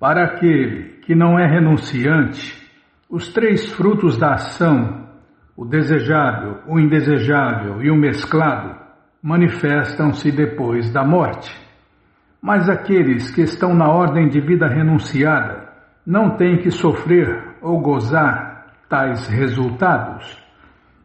Para aquele que não é renunciante, os três frutos da ação, o desejável, o indesejável e o mesclado, manifestam-se depois da morte. Mas aqueles que estão na ordem de vida renunciada não têm que sofrer ou gozar tais resultados.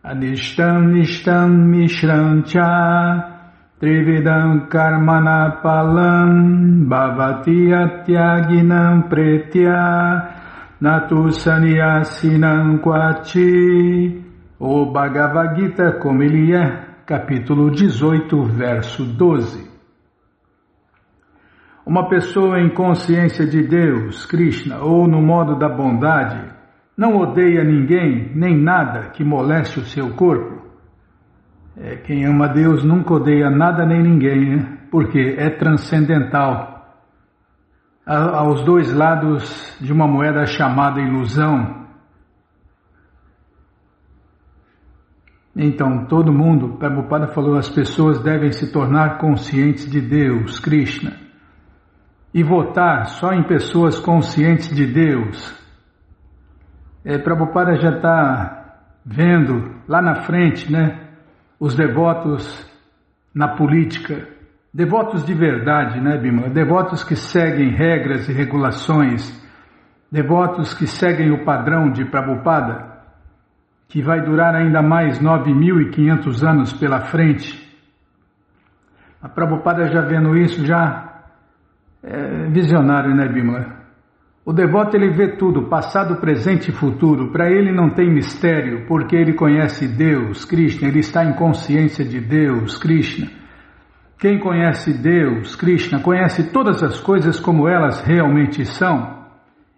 Anishtam nishtam mishrancha Trividam karmana palam bhavati atyaginam pretya natu sanyasinam quati. O Bhagavad Gita como ele é, capítulo 18, verso 12. Uma pessoa em consciência de Deus, Krishna, ou no modo da bondade, não odeia ninguém nem nada que moleste o seu corpo. Quem ama Deus nunca odeia nada nem ninguém, né? Porque é transcendental. Aos dois lados de uma moeda chamada ilusão. Então, todo mundo, Prabhupada falou, as pessoas devem se tornar conscientes de Deus, Krishna. E votar só em pessoas conscientes de Deus. Prabhupada já está vendo lá na frente, né? Os devotos na política, devotos de verdade, né, Bimala? Devotos que seguem regras e regulações, devotos que seguem o padrão de Prabhupada, que vai durar ainda mais 9.500 anos pela frente. A Prabhupada já vendo isso, já é visionário, né, Bimala? O devoto ele vê tudo, passado, presente e futuro. Para ele não tem mistério, porque ele conhece Deus, Krishna, ele está em consciência de Deus, Krishna. Quem conhece Deus, Krishna, conhece todas as coisas como elas realmente são.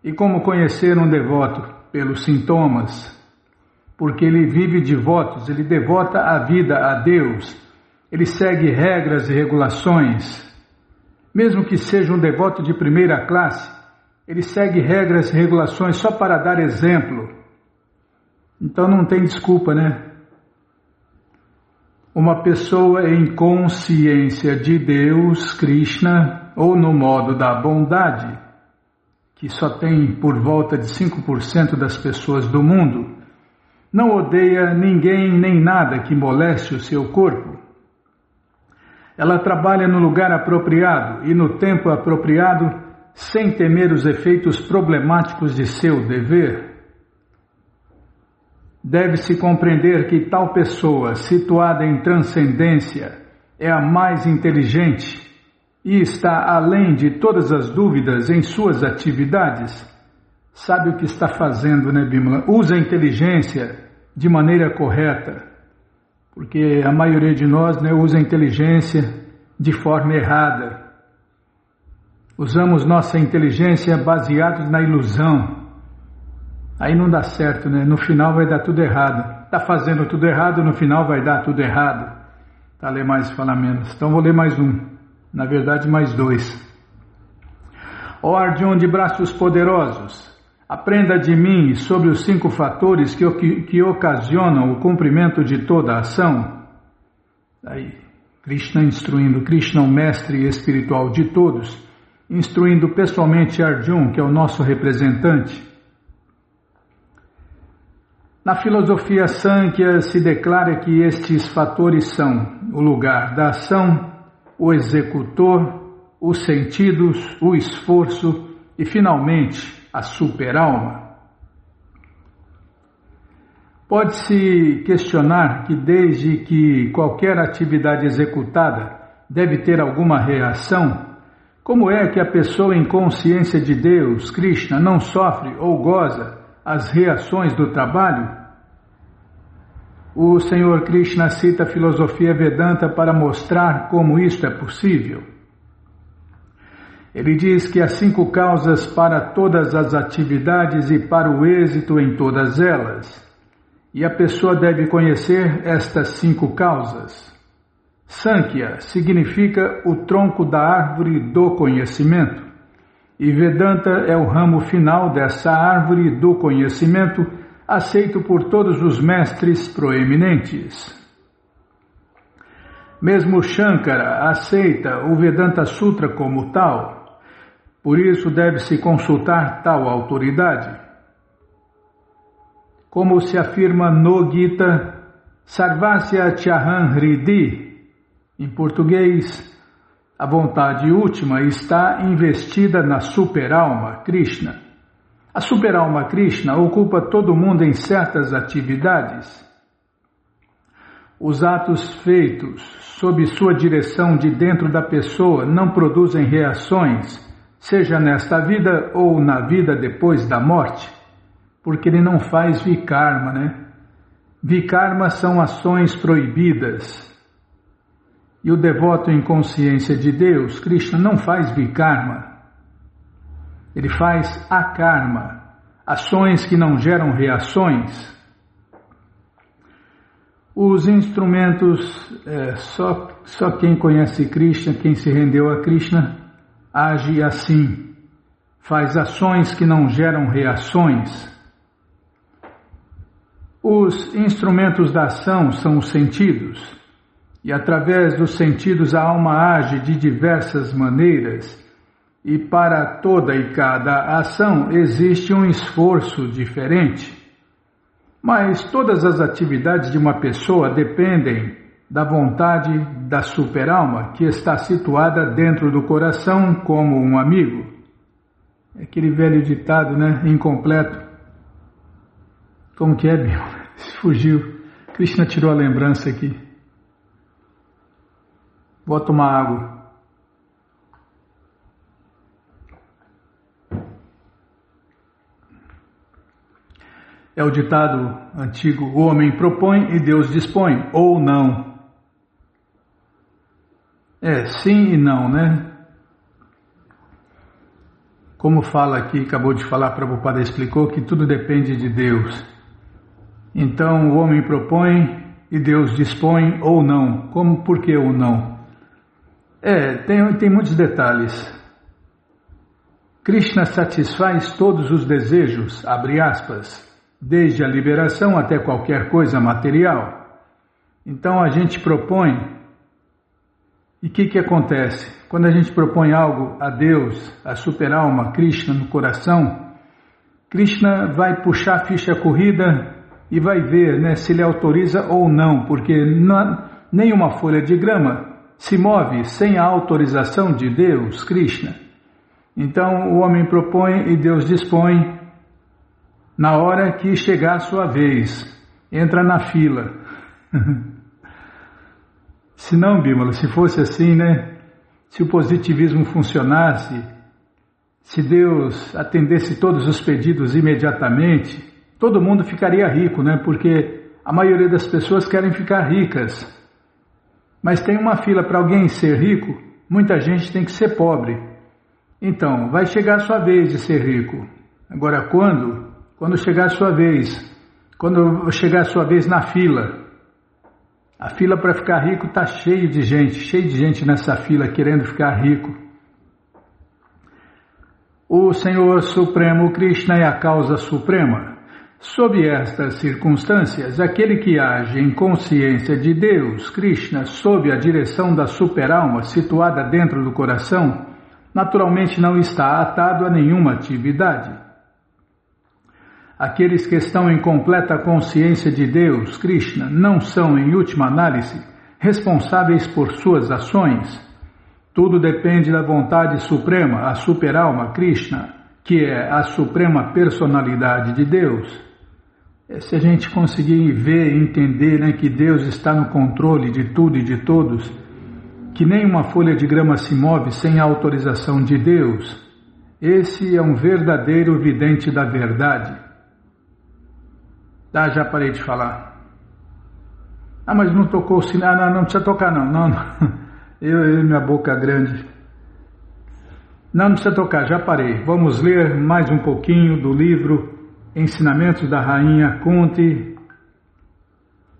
E como conhecer um devoto? Pelos sintomas. Porque ele vive de votos, ele devota a vida a Deus. Ele segue regras e regulações. Mesmo que seja um devoto de primeira classe, ele segue regras e regulações só para dar exemplo. Então não tem desculpa, né? Uma pessoa em consciência de Deus, Krishna, ou no modo da bondade, que só tem por volta de 5% das pessoas do mundo, não odeia ninguém nem nada que moleste o seu corpo. Ela trabalha no lugar apropriado e no tempo apropriado, sem temer os efeitos problemáticos de seu dever. Deve-se compreender que tal pessoa, situada em transcendência, é a mais inteligente e está além de todas as dúvidas em suas atividades. Sabe o que está fazendo, né, Bimala? Usa a inteligência de maneira correta, porque a maioria de nós, né, usa a inteligência de forma errada. Usamos nossa inteligência baseados na ilusão. Aí não dá certo, né? No final vai dar tudo errado. Está fazendo tudo errado, no final vai dar tudo errado. Tá, ler mais e falar menos. Então vou ler mais um. Na verdade, mais dois. Ó Arjuna de braços poderosos, aprenda de mim sobre os 5 fatores que ocasionam o cumprimento de toda a ação. Aí, Krishna instruindo, Krishna, o mestre espiritual de todos, instruindo pessoalmente Arjuna, que é o nosso representante. Na filosofia Sankhya se declara que estes fatores são o lugar da ação, o executor, os sentidos, o esforço e, finalmente, a superalma. Pode-se questionar que desde que qualquer atividade executada deve ter alguma reação, como é que a pessoa em consciência de Deus, Krishna, não sofre ou goza as reações do trabalho? O Senhor Krishna cita a filosofia Vedanta para mostrar como isto é possível. Ele diz que há 5 causas para todas as atividades e para o êxito em todas elas. E a pessoa deve conhecer estas 5 causas. Sankhya significa o tronco da árvore do conhecimento, e Vedanta é o ramo final dessa árvore do conhecimento, aceito por todos os mestres proeminentes. Mesmo Shankara aceita o Vedanta Sutra como tal. Por isso deve-se consultar tal autoridade. Como se afirma no Gita, Sarvasya Chaham Hridi, em português, a vontade última está investida na superalma Krishna. A superalma Krishna ocupa todo mundo em certas atividades. Os atos feitos sob sua direção de dentro da pessoa não produzem reações, seja nesta vida ou na vida depois da morte, porque ele não faz vikarma, né? Vikarma são ações proibidas. E o devoto em consciência de Deus, Krishna, não faz vikarma. Ele faz akarma, ações que não geram reações. Os instrumentos, só quem conhece Krishna, quem se rendeu a Krishna, age assim, faz ações que não geram reações. Os instrumentos da ação são os sentidos. E através dos sentidos a alma age de diversas maneiras, e para toda e cada ação existe um esforço diferente. Mas todas as atividades de uma pessoa dependem da vontade da superalma, que está situada dentro do coração como um amigo. É aquele velho ditado, né? Incompleto. Como que é, Bima? Fugiu. Krishna tirou a lembrança aqui. Vou tomar água. É o ditado antigo: o homem propõe e Deus dispõe, ou não. Sim e não, né? Como fala aqui, acabou de falar, Prabhupada explicou que tudo depende de Deus. Então o homem propõe e Deus dispõe, ou não. Por que ou não? Tem muitos detalhes. Krishna satisfaz todos os desejos, abre aspas, desde a liberação até qualquer coisa material. Então a gente propõe, e o que acontece? Quando a gente propõe algo a Deus, a superalma, Krishna no coração, Krishna vai puxar a ficha corrida e vai ver, né, se ele autoriza ou não, porque nenhuma folha de grama se move sem a autorização de Deus, Krishna. Então o homem propõe e Deus dispõe. Na hora que chegar a sua vez, entra na fila. Se não, Bímola, se fosse assim, né? Se o positivismo funcionasse, se Deus atendesse todos os pedidos imediatamente, todo mundo ficaria rico, né? Porque a maioria das pessoas querem ficar ricas. Mas tem uma fila para alguém ser rico, muita gente tem que ser pobre. Então, vai chegar a sua vez de ser rico. Agora, quando? Quando chegar a sua vez. Quando chegar a sua vez na fila. A fila para ficar rico está cheio de gente nessa fila querendo ficar rico. O Senhor Supremo Krishna é a causa suprema. Sob estas circunstâncias, aquele que age em consciência de Deus, Krishna, sob a direção da superalma situada dentro do coração, naturalmente não está atado a nenhuma atividade. Aqueles que estão em completa consciência de Deus, Krishna, não são, em última análise, responsáveis por suas ações. Tudo depende da vontade suprema, a superalma, Krishna, que é a suprema personalidade de Deus. Se a gente conseguir ver e entender, né, que Deus está no controle de tudo e de todos, que nenhuma folha de grama se move sem a autorização de Deus, esse é um verdadeiro vidente da verdade. Já parei de falar. Mas não tocou o sinal. Não precisa tocar não. Eu minha boca grande. Não precisa tocar, já parei. Vamos ler mais um pouquinho do livro Ensinamentos da Rainha Kunti,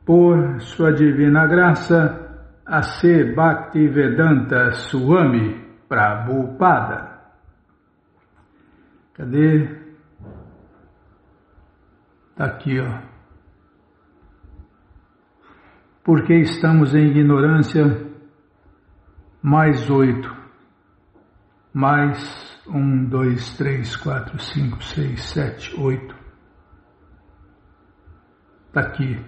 por sua divina graça, A.C. Bhaktivedanta Swami Prabhupada. Cadê? Está aqui, ó. Porque estamos em ignorância, mais 8. Mais 1, 2, 3, 4, 5, 6, 7, 8. Está aqui.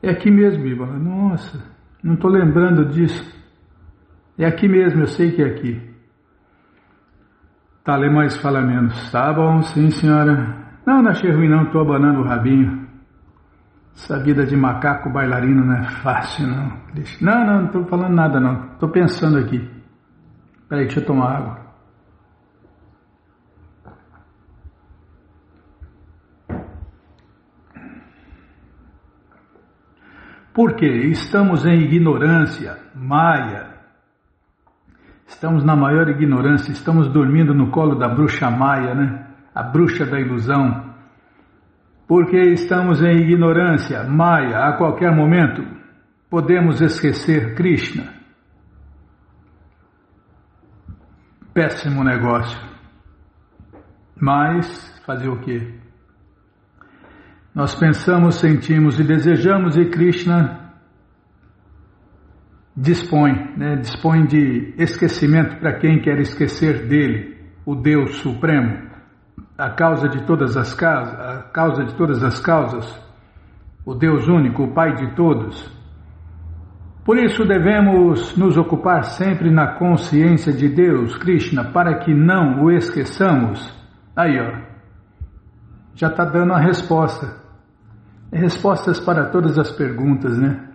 É aqui mesmo, Bíblia. Nossa, não estou lembrando disso. É aqui mesmo, eu sei que é aqui. Tá, lê mais, fala menos. Tá bom, sim, senhora. Não achei ruim não, estou abanando o rabinho. Essa vida de macaco bailarino não é fácil, não. Não estou falando nada, não. Estou pensando aqui. Peraí, deixa eu tomar água. Porque estamos em ignorância, Maya. Estamos na maior ignorância, estamos dormindo no colo da bruxa Maya, né? A bruxa da ilusão. Porque estamos em ignorância, Maya, a qualquer momento podemos esquecer Krishna. Péssimo negócio. Mas, fazer o quê? Nós pensamos, sentimos e desejamos e Krishna dispõe de esquecimento para quem quer esquecer dele, o Deus Supremo, a causa de todas as causas, o Deus único, o Pai de todos. Por isso devemos nos ocupar sempre na consciência de Deus, Krishna, para que não o esqueçamos. Aí, ó, já está dando a resposta. Respostas para todas as perguntas, né?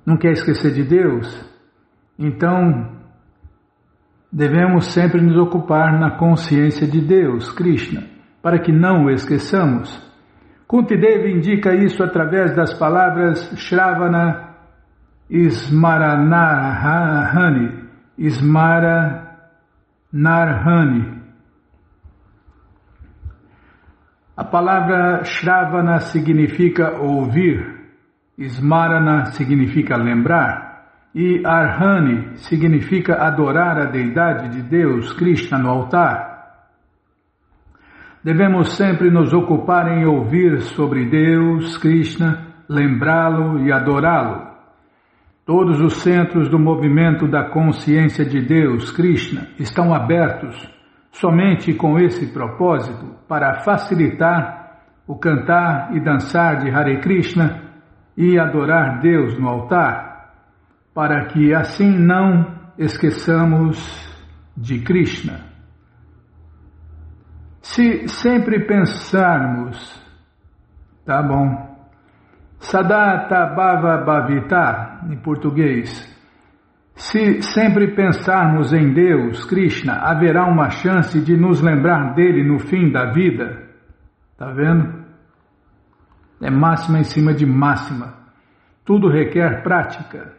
Não quer esquecer de Deus? Então, devemos sempre nos ocupar na consciência de Deus, Krishna, para que não o esqueçamos. Kuntideva indica isso através das palavras Shravana Ismaranarhani. A palavra Shravana significa ouvir, Smarana significa lembrar e Arhani significa adorar a deidade de Deus, Krishna, no altar. Devemos sempre nos ocupar em ouvir sobre Deus, Krishna, lembrá-lo e adorá-lo. Todos os centros do movimento da consciência de Deus, Krishna, estão abertos somente com esse propósito, para facilitar o cantar e dançar de Hare Krishna e adorar Deus no altar, para que assim não esqueçamos de Krishna. Se sempre pensarmos, tá bom, Sadata Bhava Bhavita, em português, se sempre pensarmos em Deus, Krishna, haverá uma chance de nos lembrar dele no fim da vida. Tá vendo? É máxima em cima de máxima. Tudo requer prática.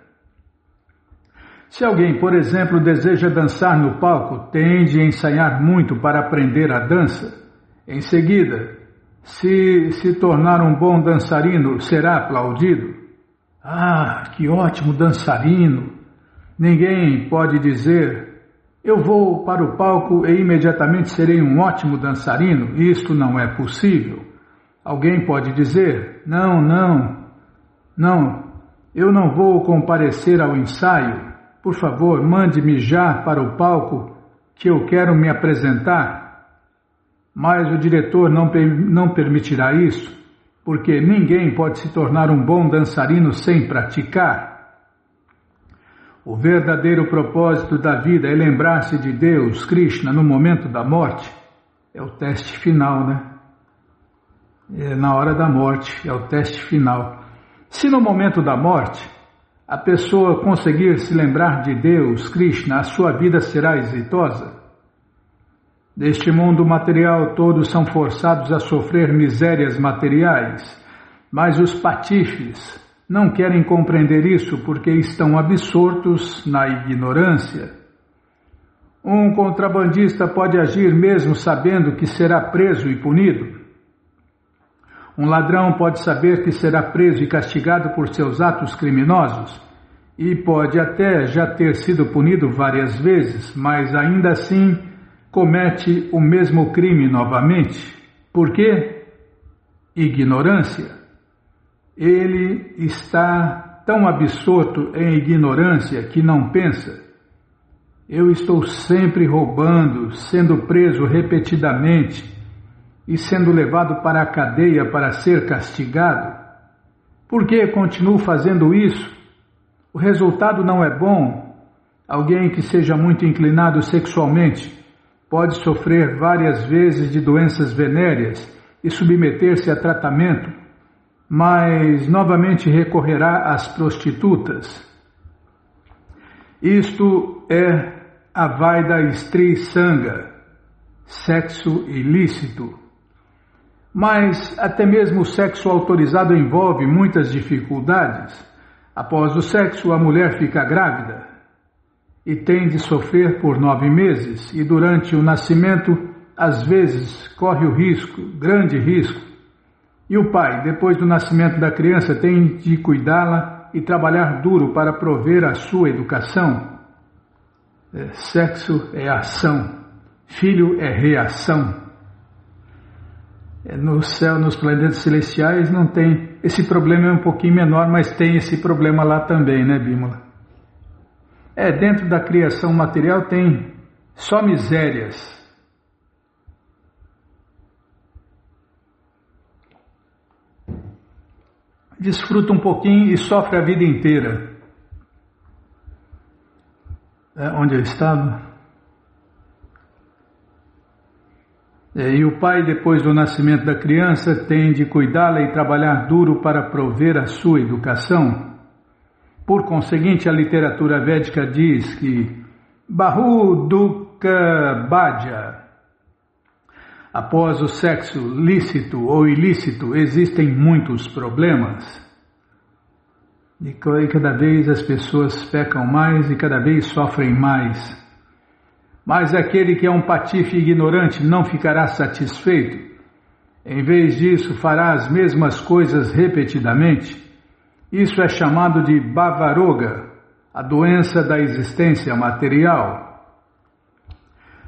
Se alguém, por exemplo, deseja dançar no palco, tem de ensaiar muito para aprender a dança. Em seguida, se tornar um bom dançarino, será aplaudido. Ah, que ótimo dançarino! Ninguém pode dizer, eu vou para o palco e imediatamente serei um ótimo dançarino. Isto não é possível. Alguém pode dizer, não, eu não vou comparecer ao ensaio. Por favor, mande-me já para o palco que eu quero me apresentar. Mas o diretor não permitirá isso, porque ninguém pode se tornar um bom dançarino sem praticar. O verdadeiro propósito da vida é lembrar-se de Deus, Krishna, no momento da morte. É o teste final, né? É na hora da morte, é o teste final. Se no momento da morte a pessoa conseguir se lembrar de Deus, Krishna, a sua vida será exitosa. Neste mundo material todos são forçados a sofrer misérias materiais, mas os patifes não querem compreender isso porque estão absortos na ignorância. Um contrabandista pode agir mesmo sabendo que será preso e punido. Um ladrão pode saber que será preso e castigado por seus atos criminosos e pode até já ter sido punido várias vezes, mas ainda assim comete o mesmo crime novamente. Por quê? Ignorância. ele está tão absorto em ignorância que não pensa. Eu estou sempre roubando, sendo preso repetidamente e sendo levado para a cadeia para ser castigado. Por que continuo fazendo isso? O resultado não é bom. Alguém que seja muito inclinado sexualmente pode sofrer várias vezes de doenças venéreas e submeter-se a tratamento, mas novamente recorrerá às prostitutas. Isto é a Vaida Stri Sanga, sexo ilícito. Mas até mesmo o sexo autorizado envolve muitas dificuldades. Após o sexo, a mulher fica grávida e tem de sofrer por 9 meses, e durante o nascimento, às vezes, corre o risco, grande risco. E o pai, depois do nascimento da criança, tem de cuidá-la e trabalhar duro para prover a sua educação. Sexo é ação, filho é reação. No céu, nos planetas celestiais, não tem. Esse problema é um pouquinho menor, mas tem esse problema lá também, né, Bímola? Dentro da criação material tem só misérias. Desfruta um pouquinho e sofre a vida inteira. Onde eu estava? E o pai, depois do nascimento da criança, tem de cuidá-la e trabalhar duro para prover a sua educação. Por conseguinte, a literatura védica diz que Bahu Dukkha Bhaja, após o sexo lícito ou ilícito, existem muitos problemas. E cada vez as pessoas pecam mais e cada vez sofrem mais. Mas aquele que é um patife ignorante não ficará satisfeito. Em vez disso, fará as mesmas coisas repetidamente. Isso é chamado de Bhavaroga, a doença da existência material.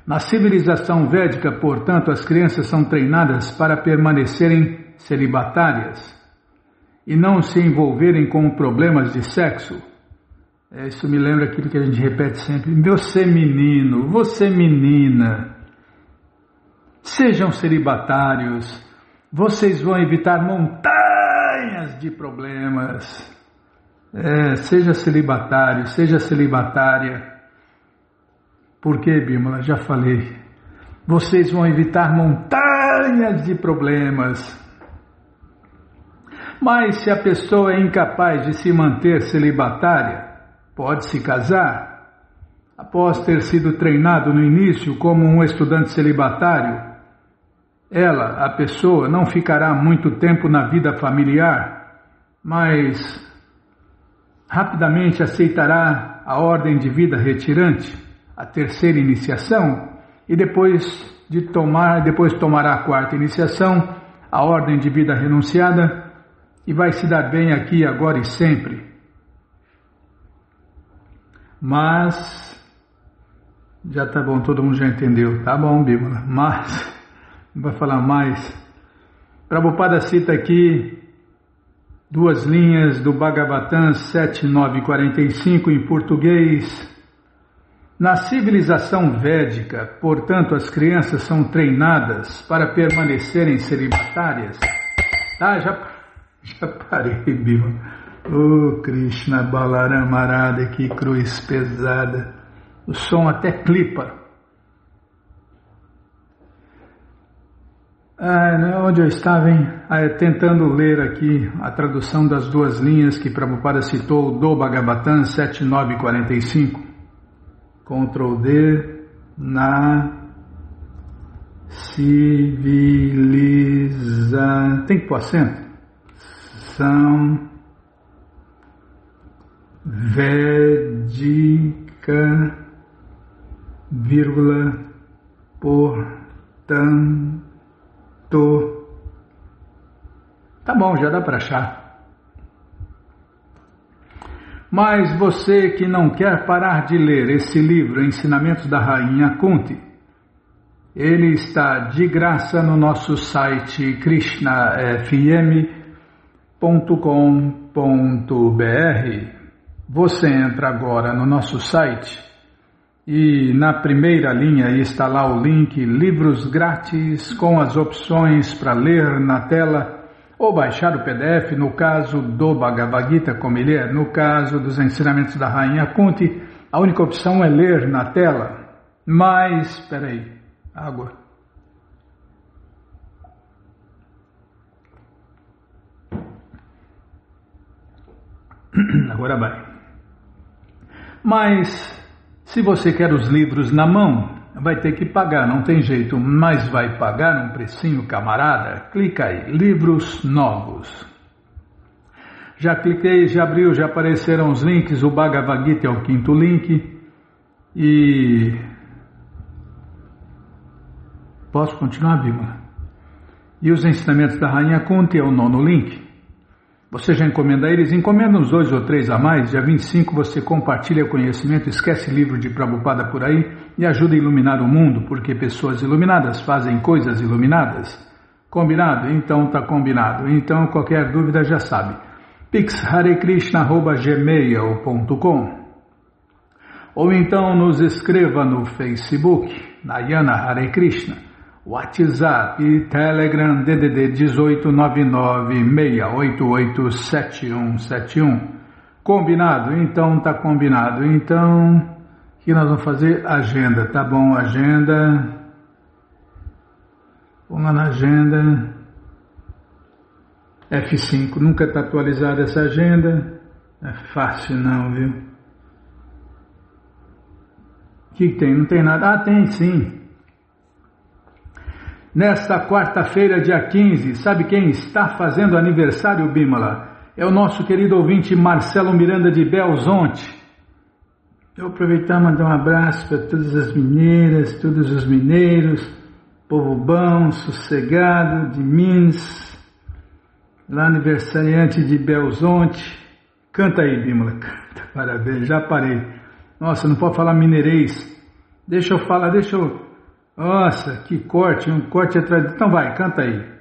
Na civilização védica, portanto, as crianças são treinadas para permanecerem celibatárias e não se envolverem com problemas de sexo. Isso me lembra aquilo que a gente repete sempre: você menino, você menina, sejam celibatários, vocês vão evitar montanhas de problemas. Seja celibatário, seja celibatária. Por quê, Bímola? Já falei. Vocês vão evitar montanhas de problemas. Mas se a pessoa é incapaz de se manter celibatária, pode se casar. Após ter sido treinado no início como um estudante celibatário, a pessoa, não ficará muito tempo na vida familiar, mas rapidamente aceitará a ordem de vida retirante, a terceira iniciação, e depois tomará a quarta iniciação, a ordem de vida renunciada, e vai se dar bem aqui, agora e sempre. Mas, já tá bom, todo mundo já entendeu, tá bom, Bímola, mas, não vai falar mais. Prabhupada cita aqui 2 linhas do Bhagavatam 7.9.45 em português. Na civilização védica, portanto, as crianças são treinadas para permanecerem celibatárias. Já parei, Bímola. Krishna Balarama Arada, que cruz pesada. O som até clipa. Onde eu estava, hein? Tentando ler aqui a tradução das 2 linhas que Prabhupada citou do Bhagavatam 7.9.45. Ctrl D. Na civilização. Tem que pôr acento? São védica, vírgula, portanto. Tá bom, já dá para achar. Mas você que não quer parar de ler esse livro, Ensinamentos da Rainha Kunti, ele está de graça no nosso site Krishna FM. Você entra agora no nosso site e na primeira linha está lá o link Livros Grátis com as opções para ler na tela ou baixar o PDF, no caso do Bhagavad Gita, como ele é, no caso dos ensinamentos da Rainha Kunti, a única opção é ler na tela. Mas, espera aí, água. Agora vai. Mas, se você quer os livros na mão, vai ter que pagar, não tem jeito, mas vai pagar um precinho, camarada. Clica aí, livros novos. Já cliquei, já abriu, já apareceram os links, o Bhagavad Gita é o 5º link. E... posso continuar, Bima? E os ensinamentos da Rainha Kunti é o 9º link. Você já encomenda eles? Encomenda uns 2 ou 3 a mais. Dia 25 você compartilha conhecimento, esquece livro de Prabhupada por aí e ajuda a iluminar o mundo, porque pessoas iluminadas fazem coisas iluminadas. Combinado? Então tá combinado. Então qualquer dúvida já sabe. pixharekrishna@gmail.com ou então nos escreva no Facebook, Nayana Hare Krishna. WhatsApp e Telegram DDD 1899-688-7171. Combinado? Então tá combinado. Então, o que nós vamos fazer? Agenda, tá bom? Agenda. Vamos lá na agenda. F5. Nunca está atualizada essa agenda. É fácil não, viu? O que tem? Não tem nada. Ah, tem sim. Nesta quarta-feira, dia 15, sabe quem está fazendo aniversário, Bimala? É o nosso querido ouvinte Marcelo Miranda de Belzonte. Eu vou aproveitar e mandar um abraço para todas as mineiras, todos os mineiros, povo bom, sossegado, de Minas, lá aniversariante de Belzonte. Canta aí, Bimala, canta, parabéns, já parei. Nossa, não pode falar mineirês. Deixa eu falar, Nossa, que corte, um corte atrás. Então vai, canta aí.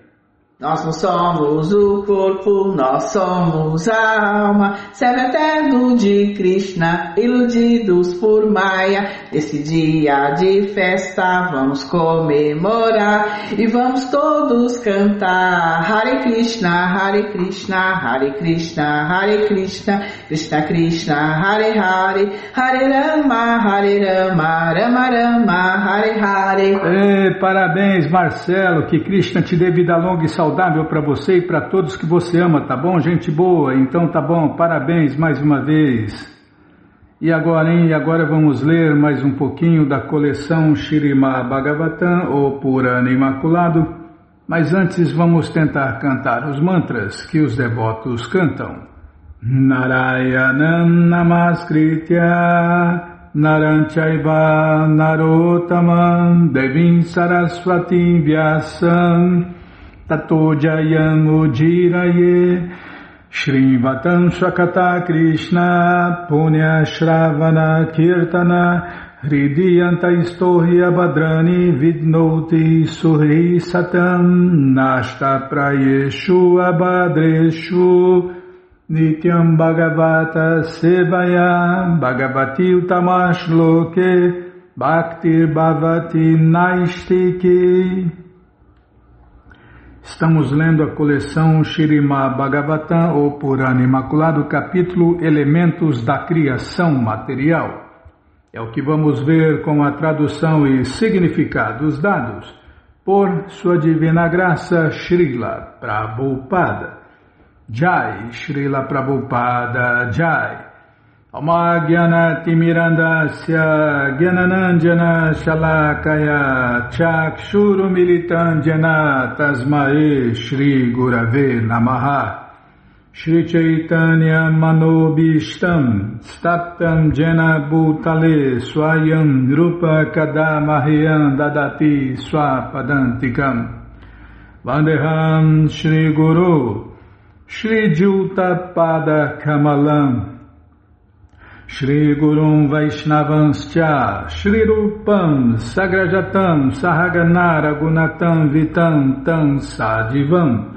Nós não somos o corpo, nós somos a alma, servo eterno de Krishna, iludidos por Maya. Nesse dia de festa vamos comemorar e vamos todos cantar Hare Krishna, Hare Krishna, Hare Krishna, Hare Krishna, Krishna Krishna, Hare Hare, Hare Rama, Rama Rama, Hare Hare. Parabéns, Marcelo, que Krishna te dê vida longa e saudável para você e para todos que você ama, tá bom? Gente boa, então tá bom, parabéns mais uma vez. E agora, hein? Agora vamos ler mais um pouquinho da coleção Śrīmad Bhagavatam, ou Purana Imaculado, mas antes vamos tentar cantar os mantras que os devotos cantam. Narayanam Namaskritya Naram Chaiva Narottamam Devim Saraswati Vyasam Tato Jayam Ujiraye Shrivatam Shakata Krishna Punya Shravana Kirtana Hridiyanta Istohya Badrani Vidnoti Suhi Satam Nashta Prayeshu Abadreshu Nityam Bhagavata Sevaya Bhagavati Utamash Loke Bhakti Bhavati Naistiki. Estamos lendo a coleção Śrīmad Bhagavatam, ou Purana Imaculado, capítulo Elementos da Criação Material. É o que vamos ver com a tradução e significados dados por Sua Divina Graça Srila Prabhupada. Jai, Srila Prabhupada, Jai. Amagyanati Mirandasya Gyananandjana Shalakaya Chakshuru Militandjana Tasmae Shri Gurave Namaha Shri Chaitanya Manobishtam Staptam Jena Bhutale Swayam Rupa Kadamahyam Dadati Swapadantikam Vandeham Shri Guru Shri Juta Pada Kamalam Shri Gurum Vaishnavanscha Shri Rupam Sagrajatam Sahagana Ragunatam Vitam Tam Sadivam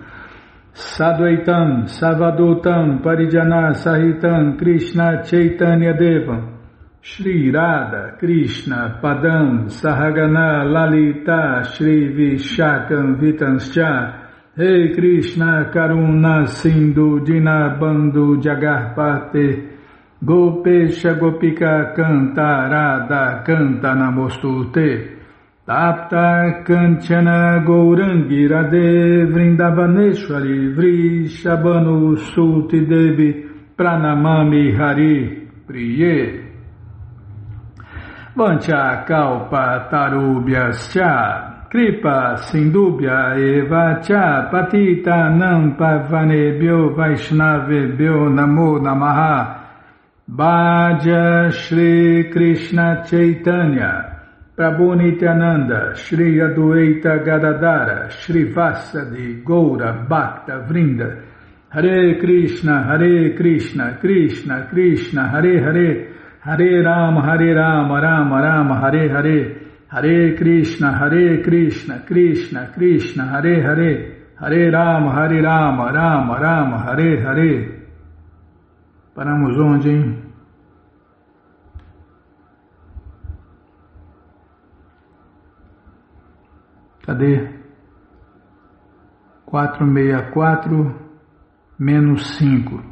Sadvaitam Savadutam Parijana Sahitam Krishna Chaitanya Devam Shri Radha Krishna Padam Sahagana Lalita Shri Vishakam Vitanscha Rei Krishna Karuna Sindhu Dinabandhu Jagarpate Gopesha Gopika Canta Radha Canta Namostute Tapta Kanchana Gourangi Radhe Vrindavaneshwari Vrishabhanu Suti Devi Pranamami Hari Priye Vancha Kalpa Tarubhyascha Kripa Sindubhya Eva Cha Patita Nam Pavanebhyo Vaishnavebhyo Namo Namaha Bhaja Shri Krishna Chaitanya Prabhu Nityananda Shri Adwaita Gadadara Shri Vasadi Goura Bhakta Vrinda Hare Krishna Krishna Krishna Hare Hare Hare Rama Rama Rama Hare Hare Hare Krishna Krishna Krishna Hare Hare Hare Rama Rama Rama Hare Hare. Paramos onde, hein? Cadê? 464 menos 5.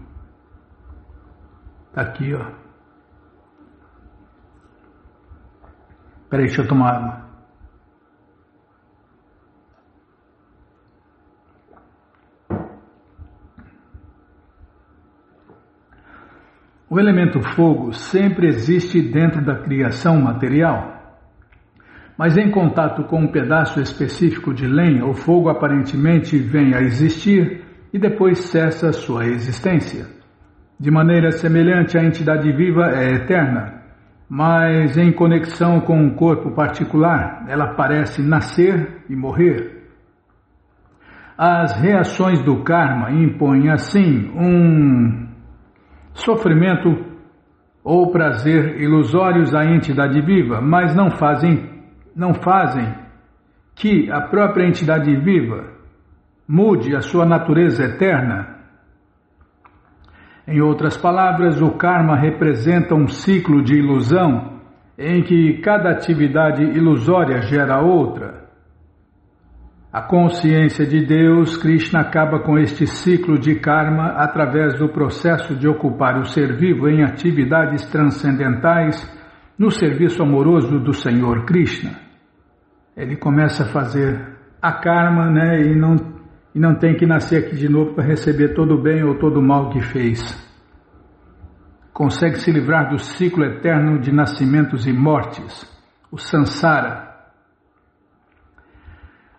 Tá aqui, ó. Peraí, deixa eu tomar água. O elemento fogo sempre existe dentro da criação material. Mas em contato com um pedaço específico de lenha, o fogo aparentemente vem a existir e depois cessa sua existência. De maneira semelhante, a entidade viva é eterna, mas em conexão com um corpo particular, ela parece nascer e morrer. As reações do karma impõem assim um sofrimento ou prazer ilusórios à entidade viva, mas não fazem que a própria entidade viva mude a sua natureza eterna. Em outras palavras, o karma representa um ciclo de ilusão em que cada atividade ilusória gera outra. A consciência de Deus, Krishna, acaba com este ciclo de karma através do processo de ocupar o ser vivo em atividades transcendentais no serviço amoroso do Senhor Krishna. Ele começa a fazer a karma, né, e não tem que nascer aqui de novo para receber todo o bem ou todo o mal que fez. Consegue se livrar do ciclo eterno de nascimentos e mortes, o samsara.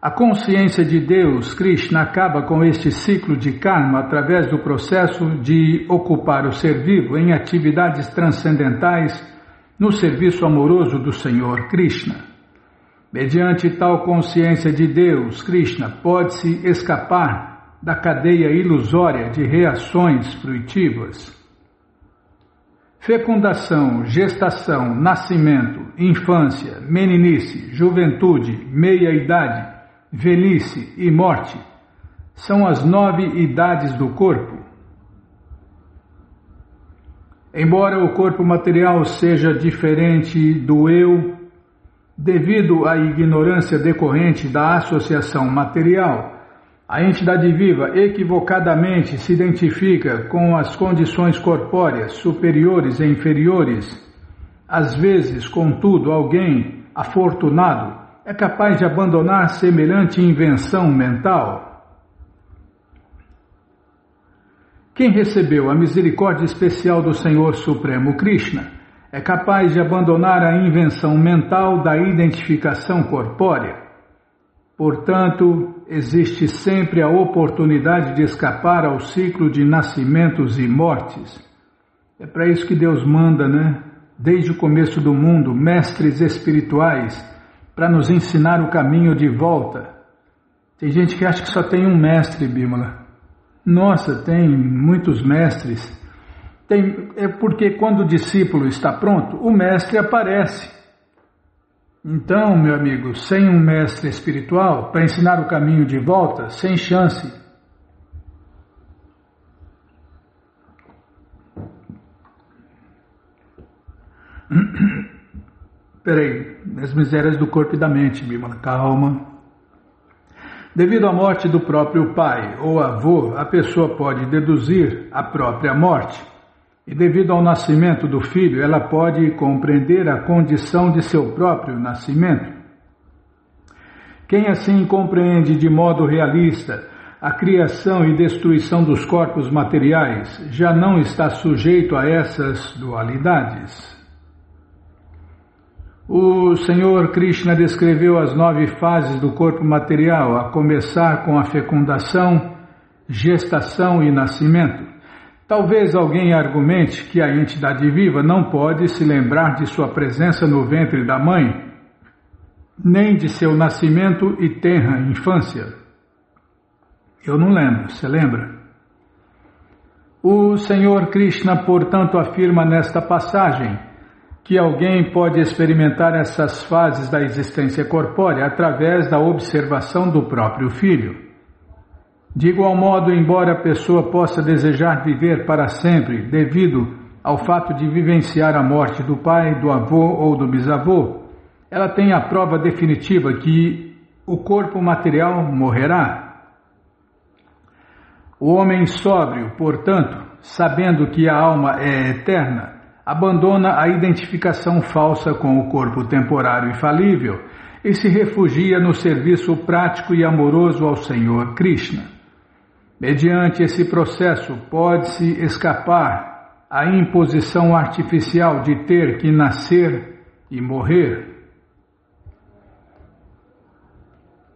A consciência de Deus, Krishna, acaba com este ciclo de karma através do processo de ocupar o ser vivo em atividades transcendentais no serviço amoroso do Senhor Krishna. Mediante tal consciência de Deus, Krishna pode-se escapar da cadeia ilusória de reações fruitivas. Fecundação, gestação, nascimento, infância, meninice, juventude, meia-idade, velhice e morte são as 9 idades do corpo. Embora o corpo material seja diferente do eu, devido à ignorância decorrente da associação material, a entidade viva equivocadamente se identifica com as condições corpóreas superiores e inferiores. Às vezes, contudo, alguém afortunado é capaz de abandonar semelhante invenção mental. Quem recebeu a misericórdia especial do Senhor Supremo Krishna é capaz de abandonar a invenção mental da identificação corpórea. Portanto, existe sempre a oportunidade de escapar ao ciclo de nascimentos e mortes. É para isso que Deus manda, né? Desde o começo do mundo, mestres espirituais, para nos ensinar o caminho de volta. Tem gente que acha que só tem um mestre, Bímola. Nossa, tem muitos mestres. É porque quando o discípulo está pronto, o mestre aparece. Então, meu amigo, sem um mestre espiritual, para ensinar o caminho de volta, sem chance. Peraí, as misérias do corpo e da mente, Bimala, calma. Devido à morte do próprio pai ou avô, a pessoa pode deduzir a própria morte. E devido ao nascimento do filho, ela pode compreender a condição de seu próprio nascimento. Quem assim compreende de modo realista a criação e destruição dos corpos materiais já não está sujeito a essas dualidades. O Senhor Krishna descreveu as 9 fases do corpo material, a começar com a fecundação, gestação e nascimento. Talvez alguém argumente que a entidade viva não pode se lembrar de sua presença no ventre da mãe, nem de seu nascimento e tenra infância. Eu não lembro, você lembra? O Senhor Krishna, portanto, afirma nesta passagem que alguém pode experimentar essas fases da existência corpórea através da observação do próprio filho. De igual modo, embora a pessoa possa desejar viver para sempre devido ao fato de vivenciar a morte do pai, do avô ou do bisavô, ela tem a prova definitiva que o corpo material morrerá. O homem sóbrio, portanto, sabendo que a alma é eterna, abandona a identificação falsa com o corpo temporário e falível e se refugia no serviço prático e amoroso ao Senhor Krishna. Mediante esse processo, pode-se escapar à imposição artificial de ter que nascer e morrer.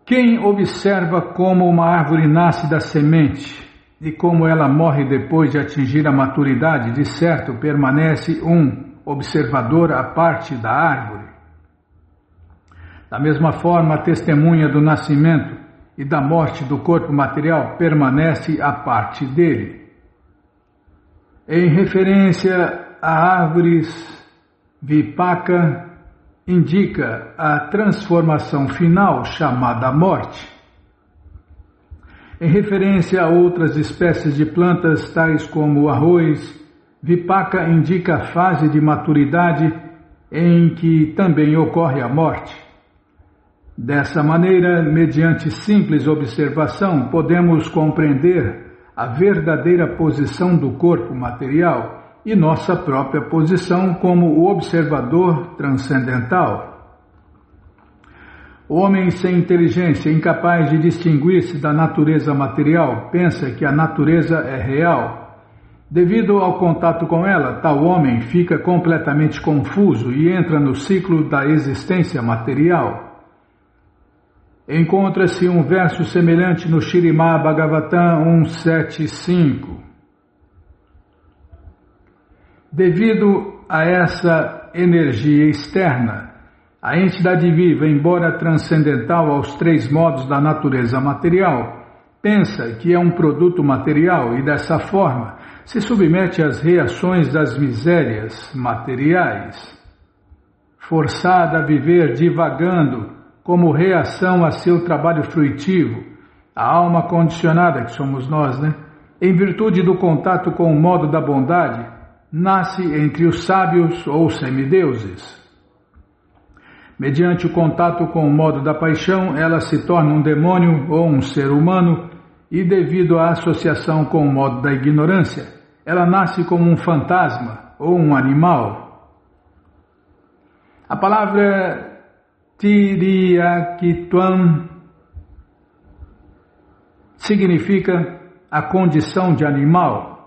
Quem observa como uma árvore nasce da semente e como ela morre depois de atingir a maturidade, de certo permanece um observador à parte da árvore. Da mesma forma, a testemunha do nascimento e da morte do corpo material permanece à parte dele. Em referência a árvores, Vipaka indica a transformação final chamada morte. Em referência a outras espécies de plantas, tais como o arroz, Vipaka indica a fase de maturidade em que também ocorre a morte. Dessa maneira, mediante simples observação, podemos compreender a verdadeira posição do corpo material e nossa própria posição como o observador transcendental. O homem sem inteligência, incapaz de distinguir-se da natureza material, pensa que a natureza é real. Devido ao contato com ela, tal homem fica completamente confuso e entra no ciclo da existência material. Encontra-se um verso semelhante no Śrīmad Bhagavatam 1.7.5. Devido a essa energia externa, a entidade viva, embora transcendental aos 3 modos da natureza material, pensa que é um produto material e, dessa forma, se submete às reações das misérias materiais. Forçada a viver divagando como reação a seu trabalho fruitivo, a alma condicionada, que somos nós, em virtude do contato com o modo da bondade, nasce entre os sábios ou semideuses. Mediante o contato com o modo da paixão, ela se torna um demônio ou um ser humano e, devido à associação com o modo da ignorância, ela nasce como um fantasma ou um animal. A palavra Tiriyakitvam significa a condição de animal,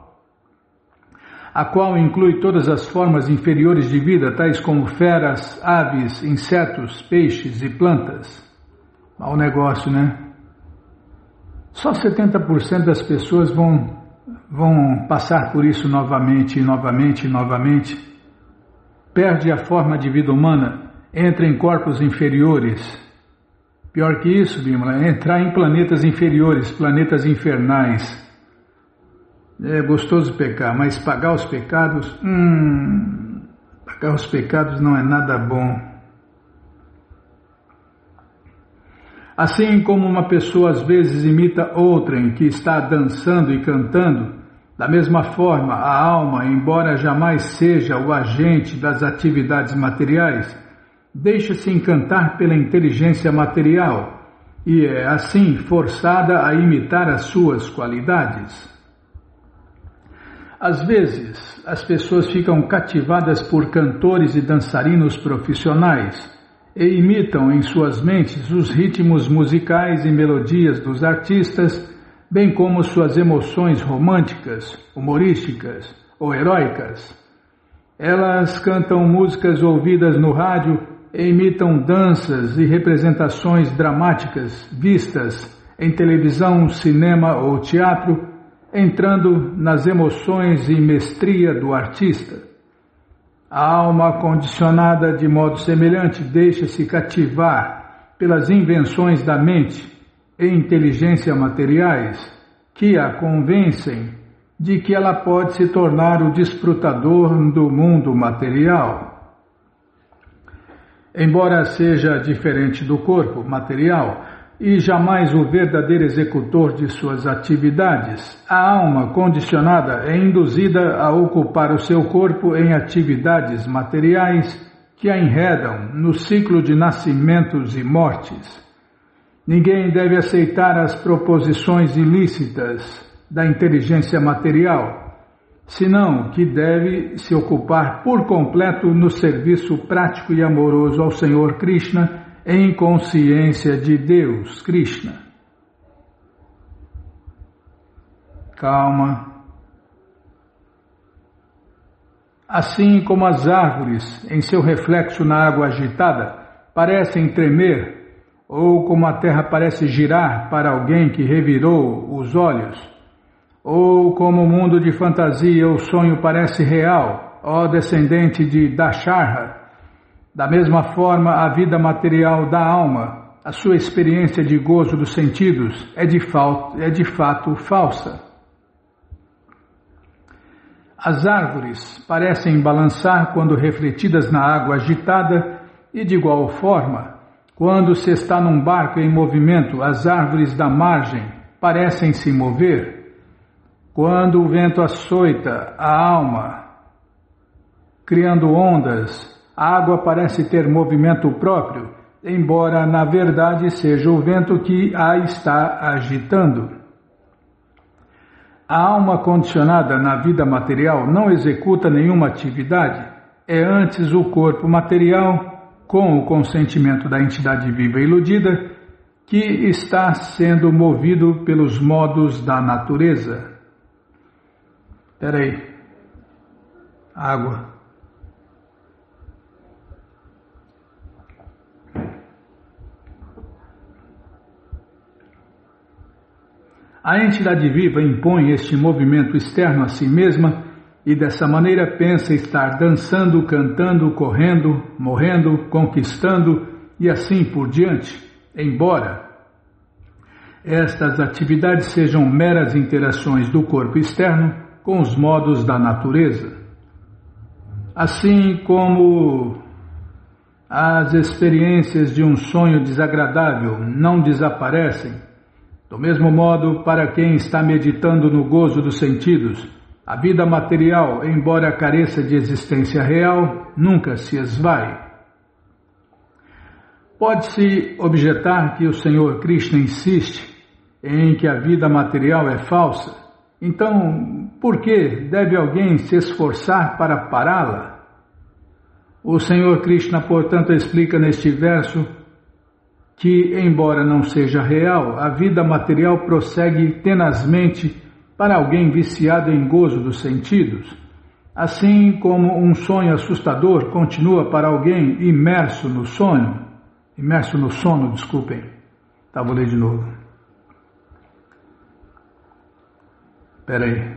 a qual inclui todas as formas inferiores de vida, tais como feras, aves, insetos, peixes e plantas. Mau negócio, Só 70% das pessoas vão passar por isso novamente e novamente e novamente. Perde a forma de vida humana, entra em corpos inferiores. Pior que isso, Bimala, entrar em planetas inferiores, planetas infernais. É gostoso pecar, mas pagar os pecados não é nada bom. Assim como uma pessoa às vezes imita outrem que está dançando e cantando, Da mesma forma, a alma, embora jamais seja o agente das atividades materiais, deixa-se encantar pela inteligência material e é, assim, forçada a imitar as suas qualidades. Às vezes, as pessoas ficam cativadas por cantores e dançarinos profissionais e imitam em suas mentes os ritmos musicais e melodias dos artistas, bem como suas emoções românticas, humorísticas ou heróicas. Elas cantam músicas ouvidas no rádio e imitam danças e representações dramáticas vistas em televisão, cinema ou teatro, entrando nas emoções e mestria do artista. A alma condicionada de modo semelhante deixa-se cativar pelas invenções da mente e inteligência materiais que a convencem de que ela pode se tornar o desfrutador do mundo material. Embora seja diferente do corpo material e jamais o verdadeiro executor de suas atividades, a alma condicionada é induzida a ocupar o seu corpo em atividades materiais que a enredam no ciclo de nascimentos e mortes. Ninguém deve aceitar as proposições ilícitas da inteligência material, senão que deve se ocupar por completo no serviço prático e amoroso ao Senhor Krishna, em consciência de Deus Krishna. Calma. Assim como as árvores, em seu reflexo na água agitada, parecem tremer, ou como a terra parece girar para alguém que revirou os olhos, ou como o mundo de fantasia ou sonho parece real, ó descendente de Dasharha. Da mesma forma, a vida material da alma, a sua experiência de gozo dos sentidos, é de fato falsa. As árvores parecem balançar quando refletidas na água agitada e, de igual forma, quando se está num barco em movimento, as árvores da margem parecem se mover. Quando o vento açoita a alma, criando ondas, a água parece ter movimento próprio, embora na verdade seja o vento que a está agitando. A alma condicionada na vida material não executa nenhuma atividade, é antes o corpo material, com o consentimento da entidade viva iludida, que está sendo movido pelos modos da natureza. Espera aí. Água. A entidade viva impõe este movimento externo a si mesma e dessa maneira pensa estar dançando, cantando, correndo, morrendo, conquistando e assim por diante, embora estas atividades sejam meras interações do corpo externo com os modos da natureza. Assim como as experiências de um sonho desagradável não desaparecem, do mesmo modo, para quem está meditando no gozo dos sentidos, a vida material, embora careça de existência real, nunca se esvai. Pode-se objetar que o Senhor Krishna insiste em que a vida material é falsa. Então, por que deve alguém se esforçar para pará-la? O Senhor Krishna, portanto, explica neste verso que, embora não seja real, a vida material prossegue tenazmente para alguém viciado em gozo dos sentidos, assim como um sonho assustador continua para alguém imerso no sono. Vou ler de novo. Espera aí.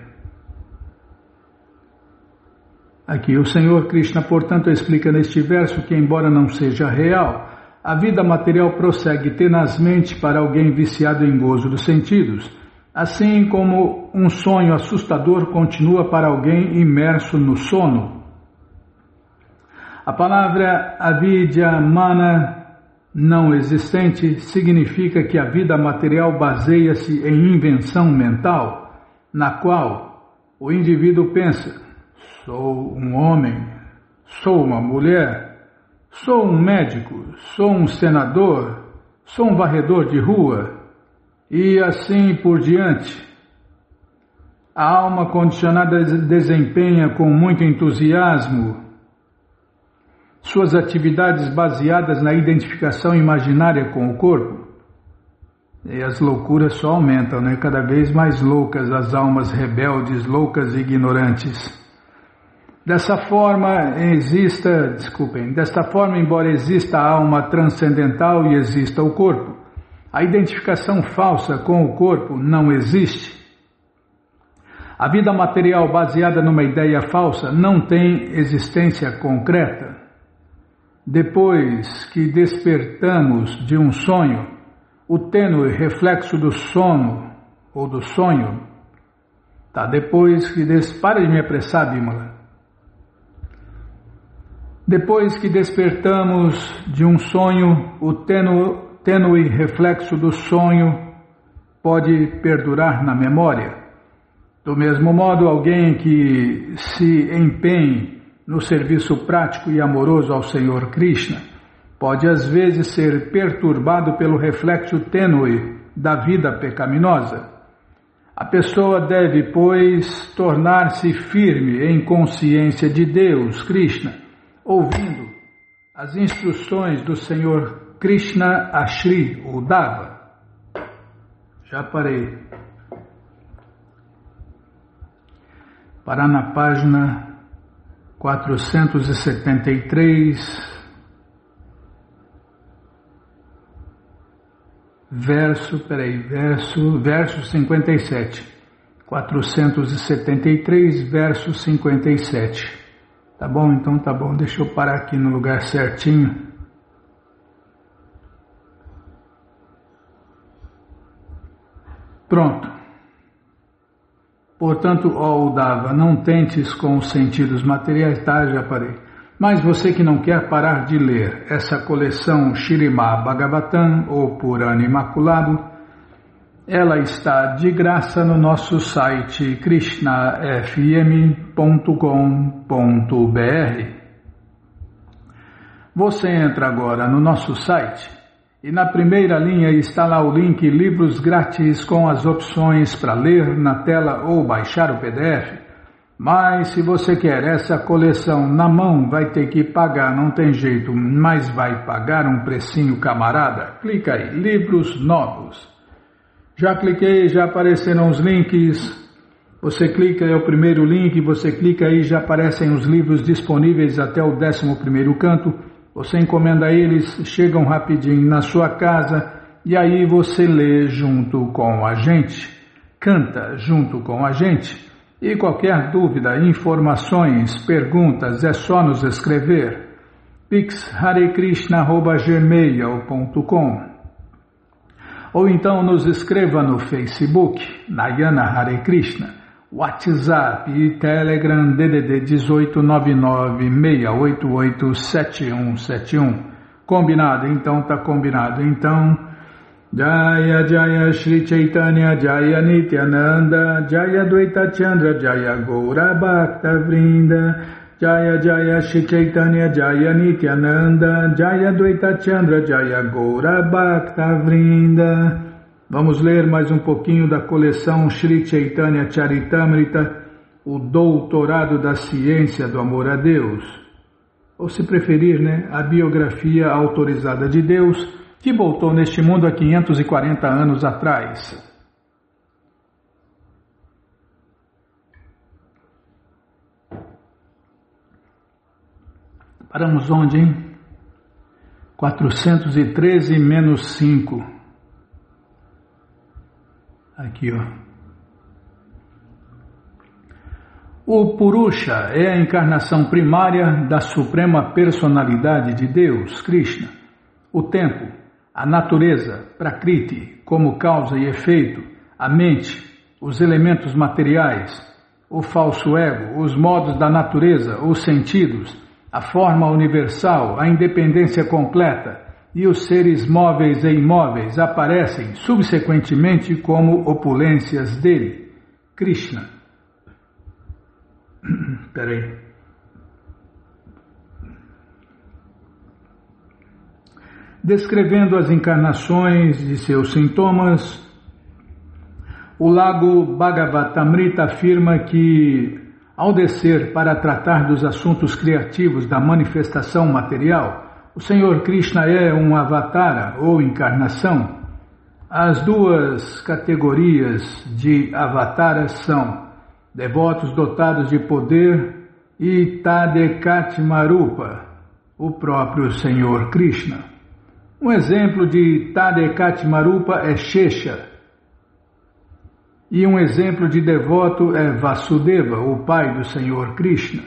Aqui, o Senhor Krishna, portanto, explica neste verso que, embora não seja real, a vida material prossegue tenazmente para alguém viciado em gozo dos sentidos, assim como um sonho assustador continua para alguém imerso no sono. A palavra avidyamana, não existente, significa que a vida material baseia-se em invenção mental, na qual o indivíduo pensa: sou um homem, sou uma mulher, sou um médico, sou um senador, sou um varredor de rua, e assim por diante. A alma condicionada desempenha com muito entusiasmo suas atividades baseadas na identificação imaginária com o corpo. E as loucuras só aumentam, né? Cada vez mais loucas as almas rebeldes, loucas e ignorantes. Dessa forma, embora exista a alma transcendental e exista o corpo, a identificação falsa com o corpo não existe. A vida material baseada numa ideia falsa não tem existência concreta. Depois que despertamos de um sonho, o tênue reflexo do sono ou do sonho, para de me apressar, Bímola. Depois que despertamos de um sonho, o tênue reflexo do sonho pode perdurar na memória. Do mesmo modo, alguém que se empenhe no serviço prático e amoroso ao Senhor Krishna pode às vezes ser perturbado pelo reflexo tênue da vida pecaminosa. A pessoa deve, pois, tornar-se firme em consciência de Deus, Krishna, ouvindo as instruções do Senhor Krishna a Shri Uddhava. Já parei. Parar na página 473, verso 57. 473, verso 57. Tá bom? Então tá bom. Deixa eu parar aqui no lugar certinho. Pronto. Portanto, ó Uddhava, não tentes com os sentidos materiais, tá? Já parei. Mas você que não quer parar de ler essa coleção Śrīmad Bhagavatam, ou Purana Imaculado, ela está de graça no nosso site krishnafm.com.br. Você entra agora no nosso site e na primeira linha está lá o link Livros Grátis com as opções para ler na tela ou baixar o PDF. Mas se você quer essa coleção na mão, vai ter que pagar, não tem jeito, mas vai pagar um precinho camarada. Clica aí, livros novos. Já cliquei, já apareceram os links. Você clica, é o primeiro link, você clica aí, já aparecem os livros disponíveis até o 11º canto. Você encomenda eles, chegam rapidinho na sua casa e aí você lê junto com a gente, canta junto com a gente. E qualquer dúvida, informações, perguntas, é só nos escrever. pixharekrishna@gmail.com ou então nos escreva no Facebook, Nayana Hare Krishna, WhatsApp e Telegram DDD 1899-688-7171. Combinado? Então tá combinado. Então, Jaya Jaya Shri Chaitanya Jaya Nityananda Jaya Dvaita Chandra Jaya Gaura Bhakta Vrinda Jaya Jaya Shri Chaitanya Jaya Nityananda Jaya Dvaita Chandra Jaya Gaura Bhakta Vrinda. Vamos ler mais um pouquinho da coleção Shri Chaitanya Charitamrita, o Doutorado da Ciência do Amor a Deus. Ou se preferir, né, a biografia autorizada de Deus, que voltou neste mundo há 540 anos atrás. Paramos onde, hein? 413 menos 5. Aqui, ó. O Purusha é a encarnação primária da Suprema Personalidade de Deus, Krishna. O tempo, a natureza, Prakriti, como causa e efeito, a mente, os elementos materiais, o falso ego, os modos da natureza, os sentidos, a forma universal, a independência completa, e os seres móveis e imóveis aparecem subsequentemente como opulências dele, Krishna. Peraí. Descrevendo as encarnações e seus sintomas, o Lago Bhagavatamrita afirma que, ao descer para tratar dos assuntos criativos da manifestação material, o Senhor Krishna é um avatara ou encarnação. As duas categorias de avataras são devotos dotados de poder e Tadekatmarupa, o próprio Senhor Krishna. Um exemplo de Tadekatmarupa é Shesha, e um exemplo de devoto é Vasudeva, o pai do Senhor Krishna.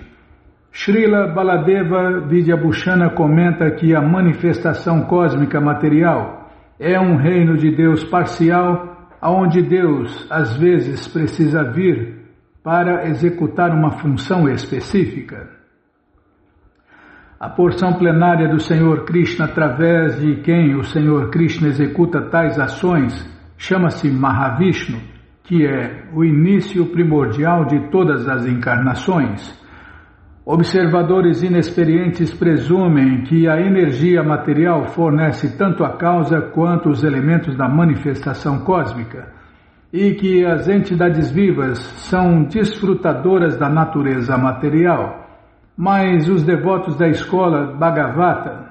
Srila Baladeva Vidyabhushana comenta que a manifestação cósmica material é um reino de Deus parcial, onde Deus às vezes precisa vir para executar uma função específica. A porção plenária do Senhor Krishna, através de quem o Senhor Krishna executa tais ações, chama-se Mahavishnu, que é o início primordial de todas as encarnações. Observadores inexperientes presumem que a energia material fornece tanto a causa quanto os elementos da manifestação cósmica, e que as entidades vivas são desfrutadoras da natureza material. Mas os devotos da escola Bhagavata,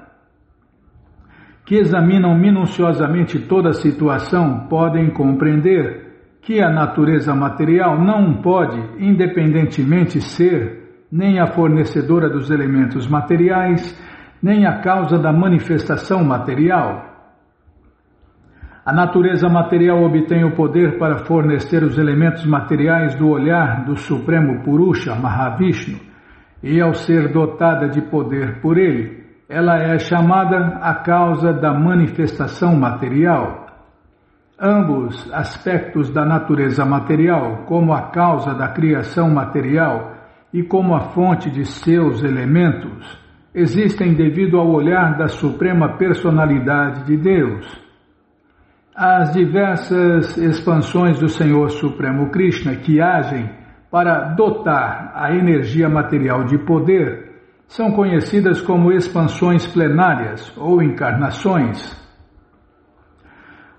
que examinam minuciosamente toda a situação, podem compreender que a natureza material não pode, independentemente, ser nem a fornecedora dos elementos materiais, nem a causa da manifestação material. A natureza material obtém o poder para fornecer os elementos materiais do olhar do Supremo Purusha, Mahavishnu, e ao ser dotada de poder por ele, ela é chamada a causa da manifestação material. Ambos aspectos da natureza material, como a causa da criação material e como a fonte de seus elementos, existem devido ao olhar da Suprema Personalidade de Deus. As diversas expansões do Senhor Supremo Krishna que agem para dotar a energia material de poder são conhecidas como expansões plenárias ou encarnações.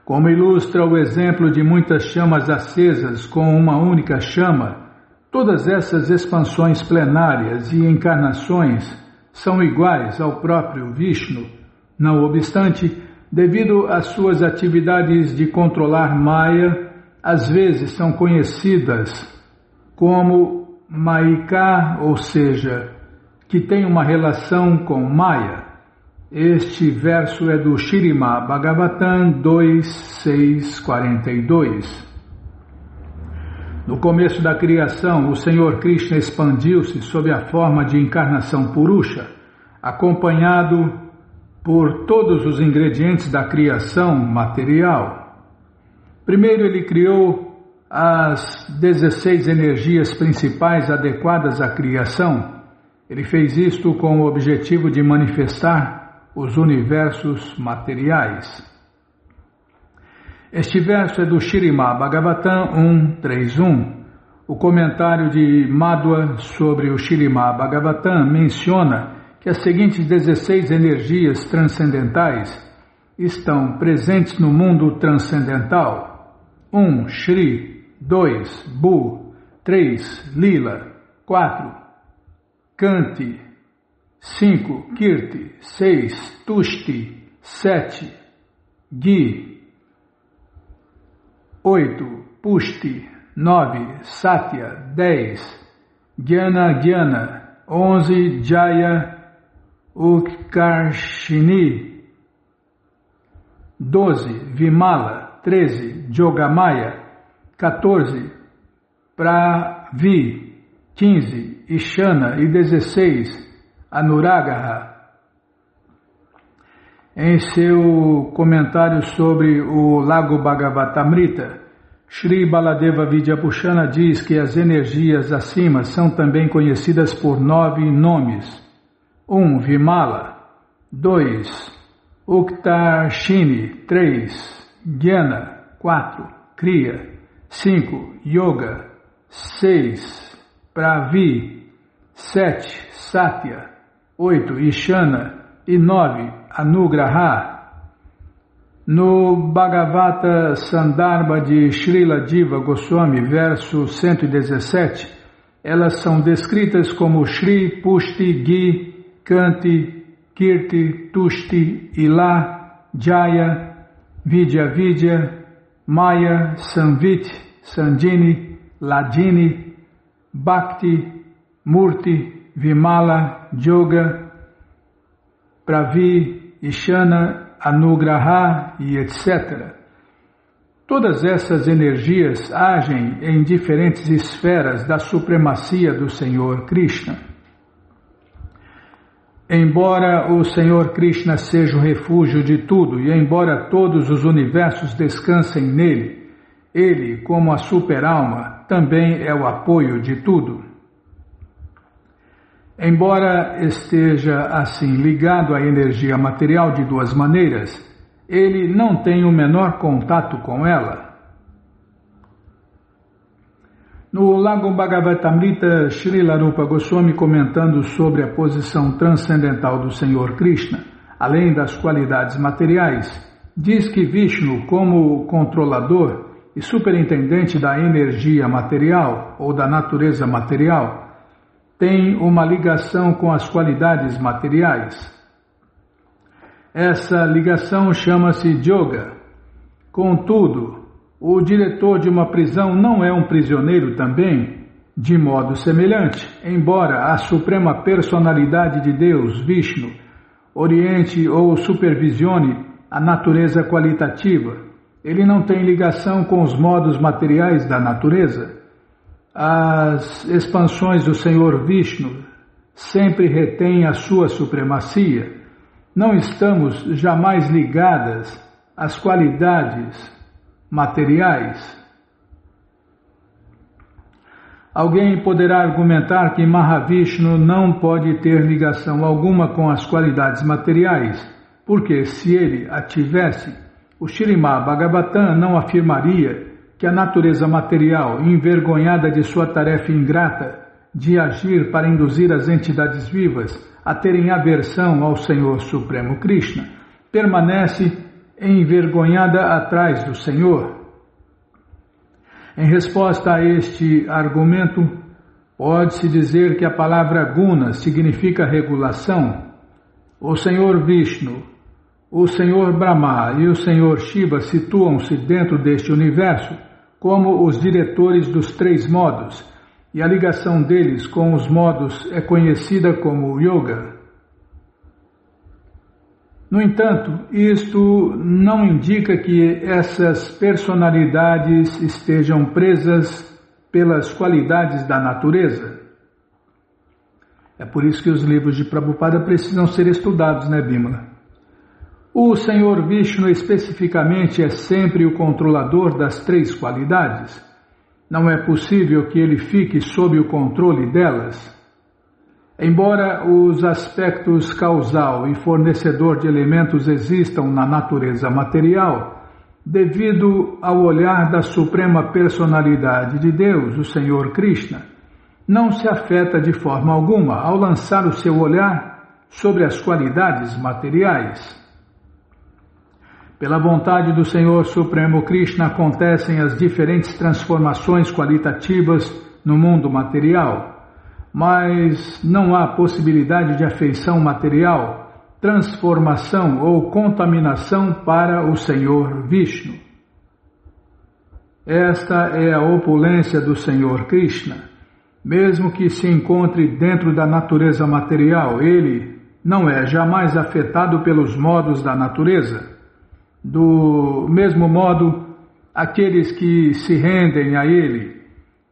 Como ilustra o exemplo de muitas chamas acesas com uma única chama, todas essas expansões plenárias e encarnações são iguais ao próprio Vishnu. Não obstante, devido às suas atividades de controlar Maya, às vezes são conhecidas como Maika, ou seja, que tem uma relação com Maya. Este verso é do Śrīmad Bhagavatam 2.6.42. No começo da criação, o Senhor Krishna expandiu-se sob a forma de encarnação Purusha, acompanhado por todos os ingredientes da criação material. Primeiro ele criou as 16 energias principais adequadas à criação. Ele fez isto com o objetivo de manifestar os universos materiais. Este verso é do Śrīmad Bhagavatam 1.3.1. O comentário de Madhva sobre o Śrīmad Bhagavatam menciona que as seguintes 16 energias transcendentais estão presentes no mundo transcendental. 1. Shri. 2. Bu. 3. Lila. 4. Kanti. 5. Kirti. 6. Tushti. 7. Gi. 8. Pushti. 9. Satya. 10. Gyana. 11. Jaya. Utkarshini. 12. Vimala. 13. Jogamaya. 14. Pravi. 15. Ishana. E 16. Anuragaha. Em seu comentário sobre o Lago Bhagavatamrita, Sri Baladeva Vidyabhushana diz que as energias acima são também conhecidas por 9 nomes. 1. Vimala. 2. Uktarshini. 3. Gyana. 4. Kriya. 5. Yoga. 6. Pravi. 7. Satya. 8. Ishana. E 9. Anugraha. No Bhagavata Sandarbha de Srila Jiva Goswami, verso 117, elas são descritas como Shri, Pushti, Gi, Kanti, Kirti, Tushti, Ila, Jaya, Vidya Vidya, Maya, Sanvit, Sandini, Ladini, Bhakti, Murti, Vimala, Yoga, Pravi, Ishana, Anugraha e etc. Todas essas energias agem em diferentes esferas da supremacia do Senhor Krishna. Embora o Senhor Krishna seja o refúgio de tudo e embora todos os universos descansem nele, ele, como a super-alma, também é o apoio de tudo. Embora esteja assim ligado à energia material de duas maneiras, ele não tem o menor contato com ela. No Lago Bhagavatamrita, Srila Rupa Goswami, comentando sobre a posição transcendental do Senhor Krishna, além das qualidades materiais, diz que Vishnu, como controlador e superintendente da energia material ou da natureza material, tem uma ligação com as qualidades materiais. Essa ligação chama-se Yoga. Contudo, o diretor de uma prisão não é um prisioneiro também? De modo semelhante, embora a suprema personalidade de Deus, Vishnu, oriente ou supervisione a natureza qualitativa, ele não tem ligação com os modos materiais da natureza. As expansões do Senhor Vishnu sempre retêm a sua supremacia. Não estamos jamais ligadas às qualidades materiais. Alguém poderá argumentar que Mahavishnu não pode ter ligação alguma com as qualidades materiais, porque se ele a tivesse, o Śrīmad Bhagavatam não afirmaria que a natureza material, envergonhada de sua tarefa ingrata de agir para induzir as entidades vivas a terem aversão ao Senhor Supremo Krishna, permanece envergonhada atrás do Senhor. Em resposta a este argumento, pode-se dizer que a palavra guna significa regulação. O Senhor Vishnu, o Senhor Brahma e o Senhor Shiva situam-se dentro deste universo como os diretores dos três modos, e a ligação deles com os modos é conhecida como Yoga. No entanto, isto não indica que essas personalidades estejam presas pelas qualidades da natureza. É por isso que os livros de Prabhupada precisam ser estudados, né, Bimala? O Senhor Vishnu especificamente é sempre o controlador das três qualidades. Não é possível que ele fique sob o controle delas. Embora os aspectos causal e fornecedor de elementos existam na natureza material, devido ao olhar da suprema personalidade de Deus, o Senhor Krishna, não se afeta de forma alguma ao lançar o seu olhar sobre as qualidades materiais. Pela vontade do Senhor Supremo Krishna acontecem as diferentes transformações qualitativas no mundo material, mas não há possibilidade de afeição material, transformação ou contaminação para o Senhor Vishnu. Esta é a opulência do Senhor Krishna. Mesmo que se encontre dentro da natureza material, ele não é jamais afetado pelos modos da natureza. Do mesmo modo, aqueles que se rendem a ele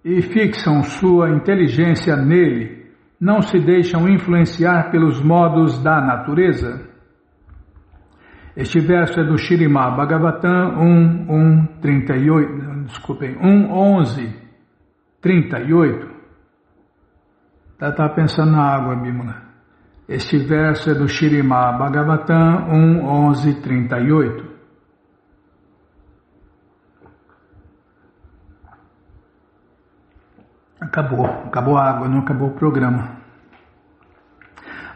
e fixam sua inteligência nele não se deixam influenciar pelos modos da natureza. Este verso é do Śrīmad Bhagavatam 1.11.38. Está pensando na água, Bimala. Este verso é do Śrīmad Bhagavatam 1.11.38. Acabou a água, não acabou o programa.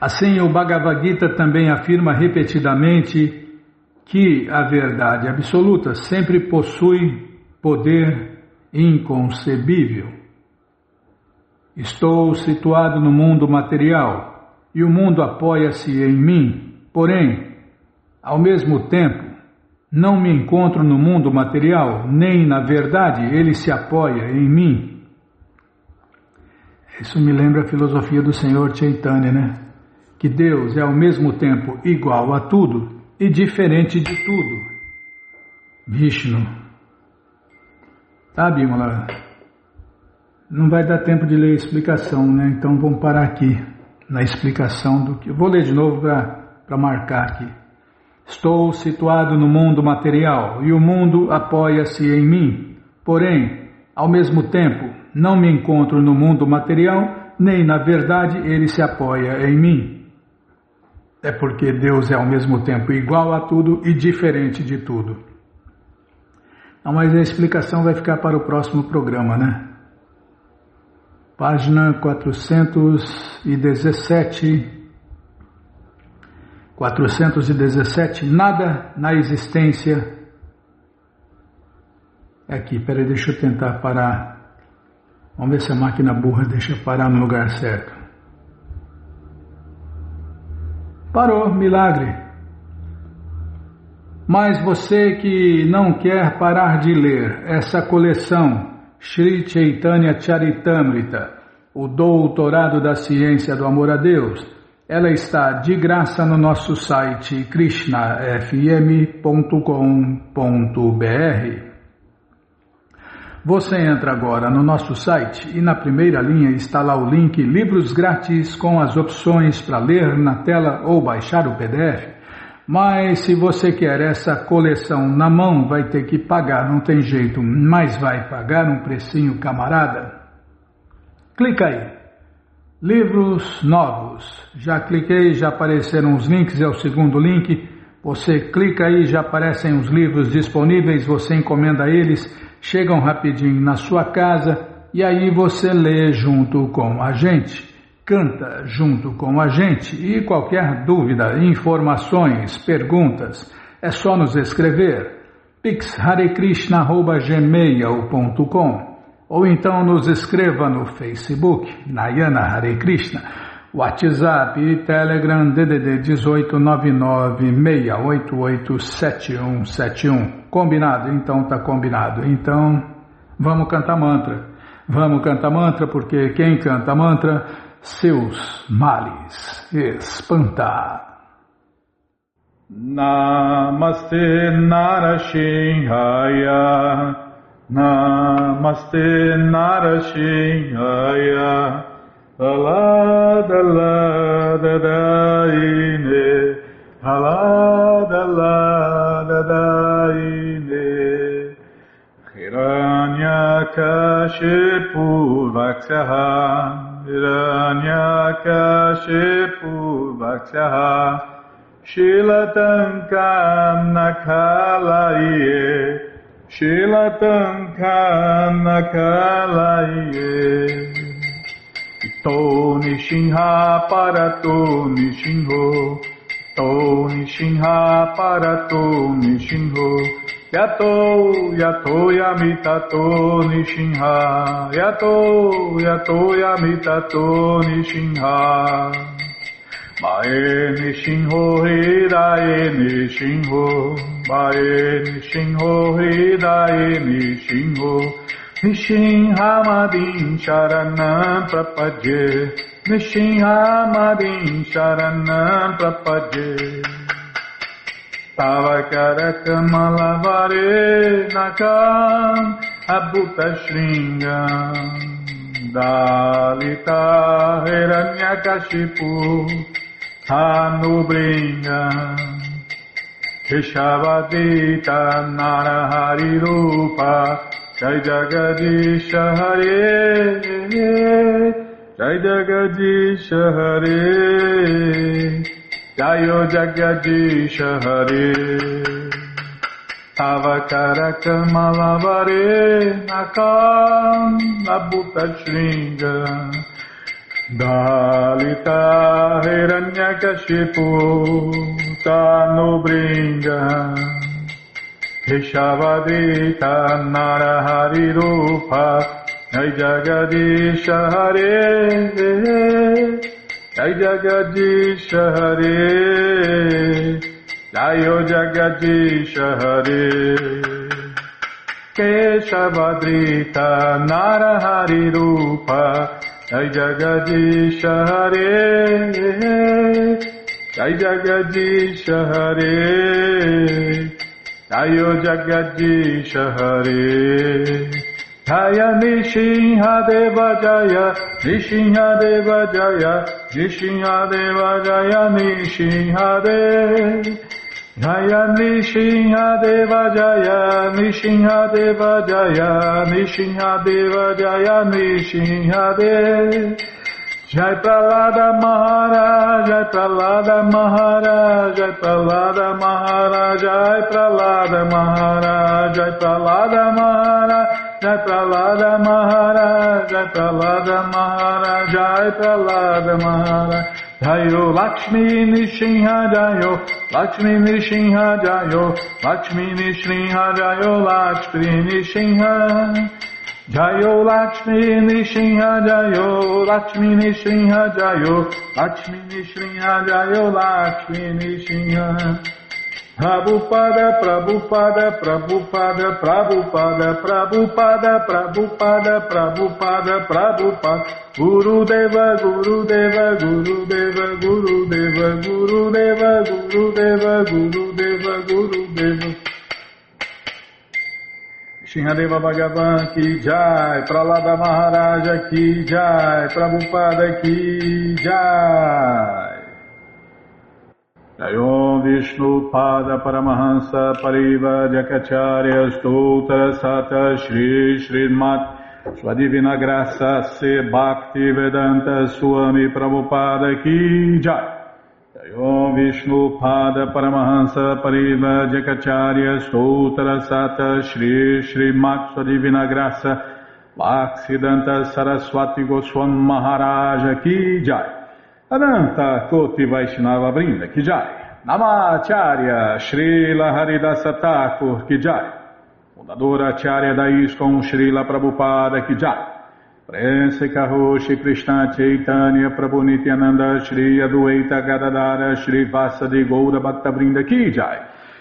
Assim, o Bhagavad Gita também afirma repetidamente que a verdade absoluta sempre possui poder inconcebível. Estou situado no mundo material e o mundo apoia-se em mim, porém, ao mesmo tempo, não me encontro no mundo material, nem na verdade ele se apoia em mim. Isso me lembra a filosofia do Senhor Chaitanya, né? Que Deus é ao mesmo tempo igual a tudo e diferente de tudo. Vishnu. Tá, Bimala? Não vai dar tempo de ler a explicação, né? Então vamos parar aqui na explicação do que... Eu vou ler de novo para marcar aqui. Estou situado no mundo material e o mundo apoia-se em mim. Porém, ao mesmo tempo, não me encontro no mundo material, nem na verdade ele se apoia em mim. É porque Deus é ao mesmo tempo igual a tudo e diferente de tudo. Não, mas a explicação vai ficar para o próximo programa, né? Página 417. 417. Nada na existência. Aqui, peraí, deixa eu tentar parar. Vamos ver se a máquina burra deixa parar no lugar certo. Parou, milagre. Mas você que não quer parar de ler essa coleção Sri Chaitanya Charitamrita, o Doutorado da Ciência do Amor a Deus, ela está de graça no nosso site krishnafm.com.br. Você entra agora no nosso site e na primeira linha está lá o link Livros Grátis com as opções para ler na tela ou baixar o PDF. Mas se você quer essa coleção na mão, vai ter que pagar, não tem jeito, mas vai pagar um precinho camarada. Clica aí. Livros novos. Já cliquei, já apareceram os links, é o segundo link. Você clica aí, já aparecem os livros disponíveis, você encomenda eles, chegam rapidinho na sua casa e aí você lê junto com a gente, canta junto com a gente e qualquer dúvida, informações, perguntas, é só nos escrever pixharekrishna@gmail.com ou então nos escreva no Facebook, Nayana Hare Krishna, WhatsApp e Telegram DDD 1899-688-7171. Combinado? Então tá combinado. Então vamos cantar mantra. Vamos cantar mantra porque quem canta mantra, seus males espanta. Namaste Narashinhaya, Namaste Narashinhaya. Haladaladaine, haladaladaine, Hiranyakashipu Vaksyaha, Hiranyakashipu Vaksyaha, Shilatankanakalaye, Shilatankanakalaye. To Nishinha Parato Nishinho, To Nishinha Parato Nishinho, Yato Yato Yamitato Nishinha, Yato Yato Yamitato Nishinha, Mae Nishinho Hidae Nishinho, Mae Nishinho Hidae Nishinho, Nishinhamadin Sharanam Prapadye, Nishinhamadin Sharanam Prapadye. Tavakarakamalabare Nakam Abhuta Shringam, Dalita Hiranyakashipu Hanubringam, Keshavadita Narahari Rupa, Jai Jagadisha Hare, Jai Jagadisha Hare, Jayo Jagadisha Hare, Tavakarakamalabare Nakam Abhuta Shringa, Dalita Hiranyakashipu Tanubringa Keshavadita Narahari Rupa Jai Jagadisha Hare Jai Jagadisha Hare Jayo Jagadisha Hare Keshavadita Narahari Rupa Jai Jagadisha Hare Jai Jagadisha Hare Jayo Jagadisha Hare Jaya Nishinha Deva Jaya Nishinha Deva Jaya Nishinha Deva Jaya Nishinha Deva Jaya Nishinha Deva Jaya Nishinha Deva Jaya Nishinha Deva Jaya Nishinha Deva Jai Pralada Maharaj Jai Pralada Maharaj Jai Pralada Maharaj Jai Pralada Maharaj Jai Pralada Maharaj Jai Pralada Maharaj Jai Pralada Maharaj Jai Pralada Maharaj Jayo Lakshmi Nishinha Jayo Lakshmi Nishinha Jayo Lakshmi Nishinha Jayo Lakshmi Nishinha Jayo Lakshmi Nishinha Jayo Lakshmi Nishinha Jayo Lakshmi Nishinha Jayo Lakshmi Nishinha Prabhupada Prabhupada Prabhupada Prabhupada Prabhupada Prabhupada Prabhupada Prabhupada Gurudeva Gurudeva Gurudeva Gurudeva Gurudeva Gurudeva Gurudeva Gurudeva Shinhadeva Bhagavan ki jai, Pralada Maharaja ki jai, Prabhupada ki jai. Jayom Vishnu Pada Paramahansa Pariva Jakacharya Stoutra Sata Shri Srimat Sua Divina Graça Se Bhakti Vedanta Swami Prabhupada ki jai. Jayom Vishnu Pada Paramahansa Pariva Jakacharya Stoutra Sata Shri Srimat Sua Divina Graça Bhaksidanta Saraswati Goswami Maharaja ki jai. Ananta Koti Vaishnava Brinda ki jai. Namacharya Srila Haridasa Thakur ki jai. Fundadora Acharya da ISKCON Srila Prabhupada ki jai. Prense Karoshi Krishna Chaitanya Prabhu Nityananda Shri Adueta Gadadara Shri Vasadi Goura Bhakta Brinda ki jai.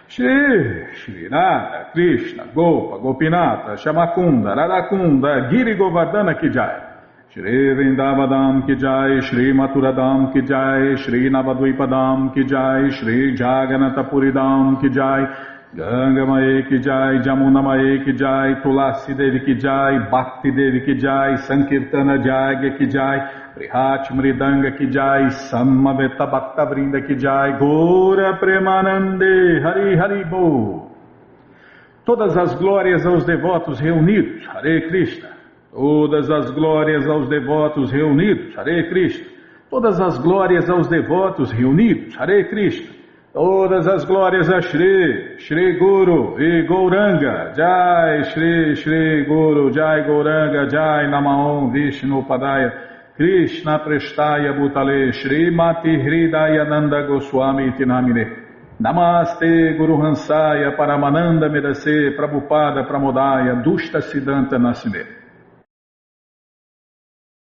Shri Radha Krishna Gopa Gopinata Shamakunda Radakunda Giri Govardhana ki jai. Shri Vrindavadam ki jai, Shri Maturadam ki jai, Shri Navadvipadam ki jai, Shri Jaganatapuridam ki jai, Ganga Mae ki jai, Jamuna Mae ki jai, Tulasi Devi ki jai, Bhakti Devi ki jai, Sankirtana Jagya ki jai, Prihat Mridanga ki jai, Samaveta Bhakta Vrinda ki jai, Gora Premanande, Hari Hari Bo. Todas as glórias aos devotos reunidos, Hare Krishna. Todas as glórias aos devotos reunidos, Hare Krishna. Todas as glórias aos devotos reunidos, Hare Krishna. Todas as glórias a Shri, Shri Guru e Gauranga, Jai Shri, Shri Guru, Jai Gauranga, Jai Namaon Vishnu Padaya, Krishna Prestaya Bhutale, Shri Mati Hridaya Nanda Goswami Tinamine. Namaste Guru Hansaya Paramananda Medase Prabhupada Pramodaya Dushta Siddhanta Nasine.